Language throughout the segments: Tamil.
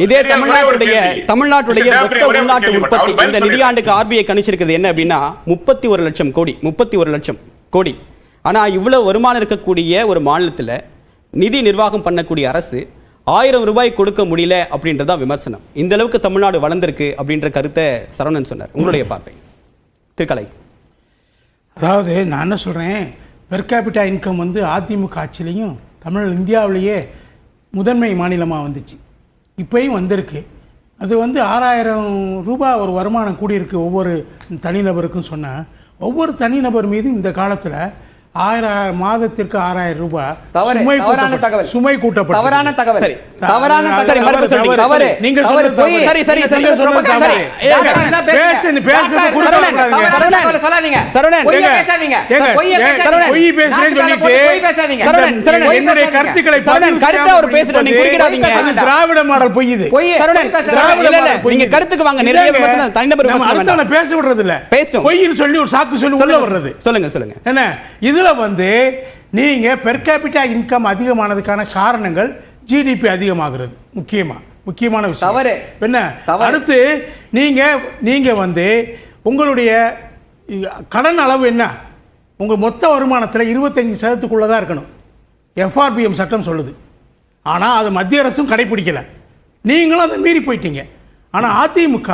இதே தமிழ்நாட்டுடைய மொத்த உள்நாட்டு உற்பத்தி இந்த நிதியாண்டுக்கு ஆர்பிஐ கணிச்சிருக்கிறது என்ன அப்படின்னா 31 லட்சம் கோடி. ஆனா இவ்வளவு வருமானம் இருக்கக்கூடிய ஒரு மாநிலத்தில் நிதி நிர்வாகம் பண்ணக்கூடிய அரசு 1000 ரூபாய் கொடுக்க முடியல அப்படின்றதான் விமர்சனம். இந்த அளவுக்கு தமிழ்நாடு வளர்ந்திருக்கு அப்படின்ற கருத்தை சரவணன் சொன்னார். உங்களுடைய பார்வை திருக்கலை. அதாவது நான் என்ன சொல்றேன், பெர் கேபிட்டா இன்கம் வந்து அதிமுக ஆட்சியிலையும் இந்தியாவிலேயே முதன்மை மாநிலமாக வந்துச்சு, இப்பயும் வந்திருக்கு. அது வந்து 6000 ரூபாய் ஒரு வருமானம் கூடியிருக்கு ஒவ்வொரு தனிநபருக்கும். சொன்னால் ஒவ்வொரு தனிநபர் மீதும் இந்த காலத்தில் மாதத்திற்கு 6000 ரூபாய் சுமை கூட்டப்பட்டது. தவறான தகவல். நீங்க திராவிட மாடல் பொய். இது கருத்துக்கு வாங்க. பேச விடுறது இல்ல, பொய்ன்னு சொல்லி ஒரு சாக்கு சொல்லி உள்ள வர்றது. சொல்லுங்க என்ன இதுல வந்து நீங்க பெர் கேபிட்டா இன்கம் அதிகமானதுக்கான காரணங்கள் ஜிடிபி அதிகமாகிறது முக்கியமான விஷயம். என்ன அடுத்து நீங்க வந்து உங்களுடைய கடன் அளவு என்ன, உங்க மொத்த வருமானத்தில் 25% தான் இருக்கணும், எஃப்ஆர்பிஎம் சட்டம் சொல்லுது. ஆனா அது மத்திய அரசும் கடைபிடிக்கல, நீங்களும் அதை மீறி போயிட்டீங்க. ஆனா அதிமுக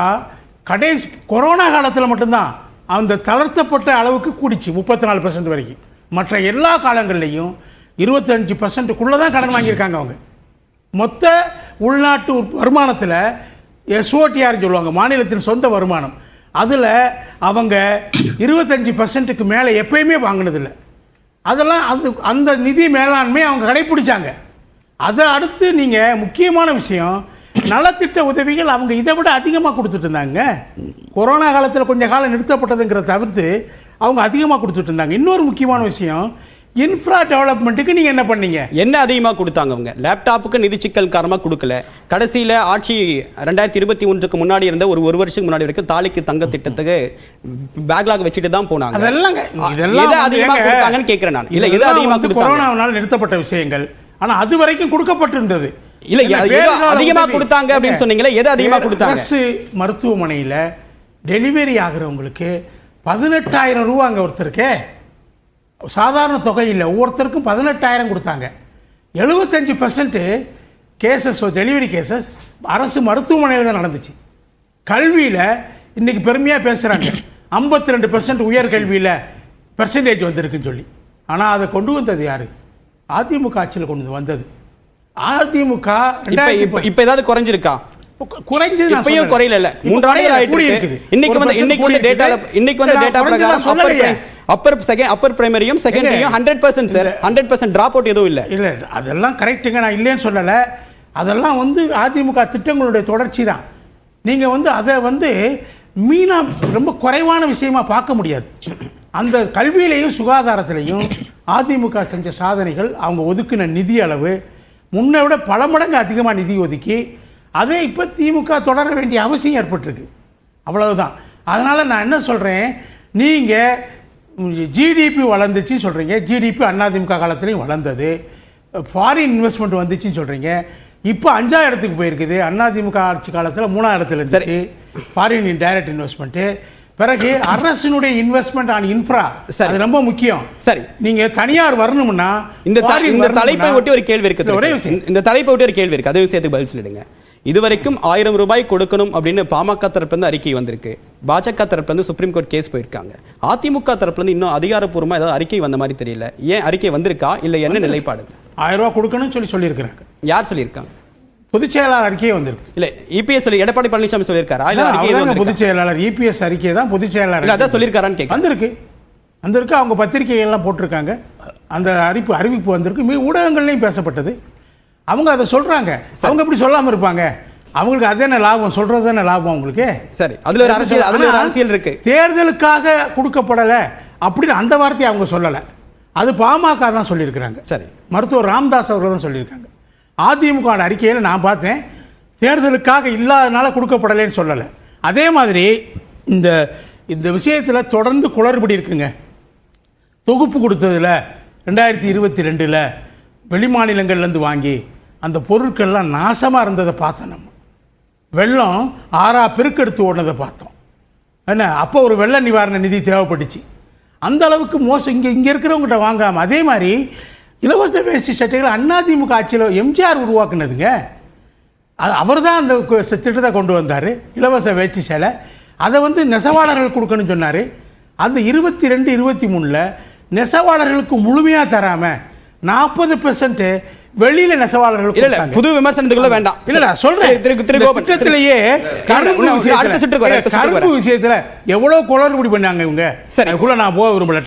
கடைசி கொரோனா காலத்தில் மட்டும்தான் அந்த தளர்த்தப்பட்ட அளவுக்கு கூடிச்சு 34% வரைக்கும். மற்ற எல்லா காலங்கள்லையும் 25% தான் கடன் வாங்கியிருக்காங்க. அவங்க மொத்த உள்நாட்டு வருமானத்தில் எஸ்ஓடிஆர் சொல்லுவாங்க, மாநிலத்தின் சொந்த வருமானம், அதில் அவங்க 25%க்கு மேலே எப்பயுமே வாங்கினதில்லை. அதெல்லாம் அந்த நிதி மேலாண்மை அவங்க கடைப்பிடிச்சாங்க. அதை அடுத்து நீங்கள் முக்கியமான விஷயம், நலத்திட்ட உதவிகள் அவங்க இதை விட அதிகமாக கொடுத்துட்டு இருந்தாங்க. கொரோனா காலத்தில் கொஞ்சம் காலம் நிறுத்தப்பட்டதுங்கிறத தவிர்த்து அவங்க அதிகமாக கொடுத்துட்டு இருந்தாங்க. இன்னொரு முக்கியமான விஷயம், இன்ஃப்ரா டெவலப்மெண்ட்டுக்கு நீங்கள் என்ன பண்ணீங்க? என்ன அதிகமாக கொடுத்தாங்க? அவங்க லேப்டாப்புக்கு நிதி சிக்கல் காரணமாக கொடுக்கல. கடைசியில் ஆட்சி 2021க்கு முன்னாடி இருந்த ஒரு வருஷத்துக்கு முன்னாடி வரைக்கும் தாலிக்கு தங்க திட்டத்துக்கு பேக்லாக் வச்சுட்டு தான் போனாங்க. அதெல்லாம் அதிகமாக கொடுத்தாங்கன்னு கேட்கிறேன் நான். இல்லை, எது அதிகமாக கொடுத்தாங்க? கொரோனாவால் நிறுத்தப்பட்ட விஷயங்கள், ஆனால் அது வரைக்கும் கொடுக்கப்பட்டிருந்தது. இல்ல அதிகமா கொடுத்தாங்க அப்படின்னு சொன்னீங்களே, எது அதிகமா கொடுத்தாங்க? அரசு மருத்துவமனையில் டெலிவரி ஆகிறவங்களுக்கு 18,000 ரூபா அங்கே ஒருத்தருக்கு சாதாரண தொகை இல்லை, ஒவ்வொருத்தருக்கும் 18,000 கொடுத்தாங்க. 75% கேசஸ் டெலிவரி கேசஸ் அரசு மருத்துவமனையில் தான் நடந்துச்சு. கல்வியில் இன்னைக்கு பெருமையாக பேசுகிறாங்க, 52% உயர்கல்வியில் பெர்சன்டேஜ் வந்திருக்குன்னு சொல்லி. ஆனால் அதை கொண்டு வந்தது யாரு? அதிமுக ஆட்சியில் கொண்டு வந்தது. அதிமுக இப்ப ஏதாவது குறைஞ்சிருக்கா? குறைஞ்சது இப்பயும் குறையல. இல்ல, 3 ஆண்டுகள் ஆயிட்டு. இன்னைக்கு வந்து டேட்டா பிரகாரம் அப்பர் பிரைமரியும் செகண்டரியும் 100% சார், 100% டிராப் அவுட் எதுவும் இல்ல. அதெல்லாம் கரெக்ட்டுங்க, நான் இல்லைன்னு சொல்லல. அதெல்லாம் வந்து அதிமுக திட்டங்களுடைய தொடர்ச்சி தான். நீங்க வந்து அதை வந்து மீனா ரொம்ப குறைவான விஷயமா பார்க்க முடியாது. அந்த கல்வியிலையும் சுகாதாரத்திலையும் அதிமுக செஞ்ச சாதனைகள், அவங்க ஒதுக்கின நிதி அளவு முன்னை விட பல மடங்கு அதிகமாக நிதி ஒதுக்கி அதை இப்போ திமுக தொடர வேண்டிய அவசியம் ஏற்பட்டிருக்கு. அவ்வளவுதான். அதனால் நான் என்ன சொல்கிறேன், நீங்கள் ஜிடிபி வளர்ந்துச்சு சொல்கிறீங்க, ஜிடிபி அதிமுக காலத்துலேயும் வளர்ந்தது, ஃபாரின் இன்வெஸ்ட்மெண்ட் வந்துச்சுன்னு சொல்கிறீங்க. இப்போ 5ஆம் இடத்துக்கு போயிருக்குது. அதிமுக ஆட்சி காலத்தில் 3ஆம் இடத்துல இருந்துச்சு ஃபாரின் டைரக்ட் இன்வெஸ்ட்மெண்ட்டு. பிறகு அரசினுடைய இன்வெஸ்ட்மெண்ட் ஆன் இன்ஃப்ரா, அது ரொம்ப முக்கியம். சரி, நீங்க தனியார் வரணும்னா இந்த தலைப்பை ஒட்டி ஒரு கேள்வி இருக்கு. இந்த தலைப்பை ஒட்டி ஒரு கேள்வி இருக்கு, அதை விஷயத்துக்கு பதில் சொல்லிடுங்க. இதுவரைக்கும் 1000 ரூபாய் கொடுக்கணும் அப்படின்னு பாமக தரப்புல இருந்து அறிக்கை வந்திருக்கு, பாஜக தரப்புல இருந்து சுப்ரீம் கோர்ட் கேஸ் போயிருக்காங்க. அதிமுக தரப்புல இருந்து இன்னும் அதிகாரப்பூர்வமா ஏதாவது அறிக்கை வந்த மாதிரி தெரியல. ஏன் அறிக்கை வந்திருக்கா, இல்ல என்ன நிலைப்பாடு? 1000 ரூபாய் கொடுக்கணும்னு சொல்லியிருக்கிறாங்க. யார் சொல்லியிருக்காங்க? பொதுச் செயலாளர் அறிக்கையே வந்திருக்கு. இல்ல, இபிஎஸ் சொல்லி எடப்பாடி பழனிசாமி சொல்லியிருக்காரா? இல்ல பொதுச் செயலாளர் இபிஎஸ் அறிக்கையை தான் பொதுச் செயலாளர் அதான் சொல்லியிருக்காரான்னு கேட்க வந்திருக்கு. அவங்க பத்திரிகைகள்லாம் போட்டிருக்காங்க, அந்த அறிவிப்பு வந்திருக்கு, ஊடகங்கள்லையும் பேசப்பட்டது. அவங்க அதை சொல்றாங்க. அவங்க எப்படி சொல்லாம இருப்பாங்க? அவங்களுக்கு அது என்ன லாபம், சொல்றது என்ன லாபம் அவங்களுக்கு? சரி, அதுல ஒரு அரசியல் இருக்கு. தேர்தலுக்காக கொடுக்கப்படல அப்படின்னு அந்த வார்த்தையை அவங்க சொல்லல, அது பாமக தான் சொல்லியிருக்கிறாங்க. சரி, மருத்துவர் ராமதாஸ் அவர்கள் தான் சொல்லியிருக்காங்க. அதிமுக அறிக்கையில் நான் பார்த்தேன், தேர்தலுக்காக இல்லாதனால கொடுக்கப்படலைன்னு சொல்லலை. அதே மாதிரி இந்த விஷயத்தில் தொடர்ந்து குளறுபடி இருக்குங்க. தொகுப்பு கொடுத்ததில் 2022 வெளி மாநிலங்கள்லேருந்து வாங்கி அந்த பொருட்கள்லாம் நாசமாக இருந்ததை பார்த்தோம். நம்ம வெள்ளம் 6 பெருக்கெடுத்து ஓடுனதை பார்த்தோம். என்ன அப்போ ஒரு வெள்ள நிவாரண நிதி தேவைப்பட்டுச்சு. அந்த அளவுக்கு மோசம் இங்கே இருக்கிறவங்ககிட்ட வாங்காமல். அதே மாதிரி இலவச வேஷ்டி சட்டைகள் அதிமுக ஆட்சியில் எம்ஜிஆர் உருவாக்குனதுங்க. அவர் தான் அந்த திட்டத்தை கொண்டு வந்தார், இலவச வேட்டி சேலை. அதை நெசவாளர்கள் கொடுக்கணும்னு சொன்னார். அந்த 22, 23 நெசவாளர்களுக்கு முழுமையாக தராமல் 40% வெளியில நெசவாளர்கள். புது விமர்சனத்துக்குள்ள வேண்டாம். இல்ல சொல்றேன், திட்டத்திலேயே கரும்பு விஷயத்துல எவ்வளவு குளறுபடி பண்ணாங்க இவங்க. சரி, நான் போக விரும்பல.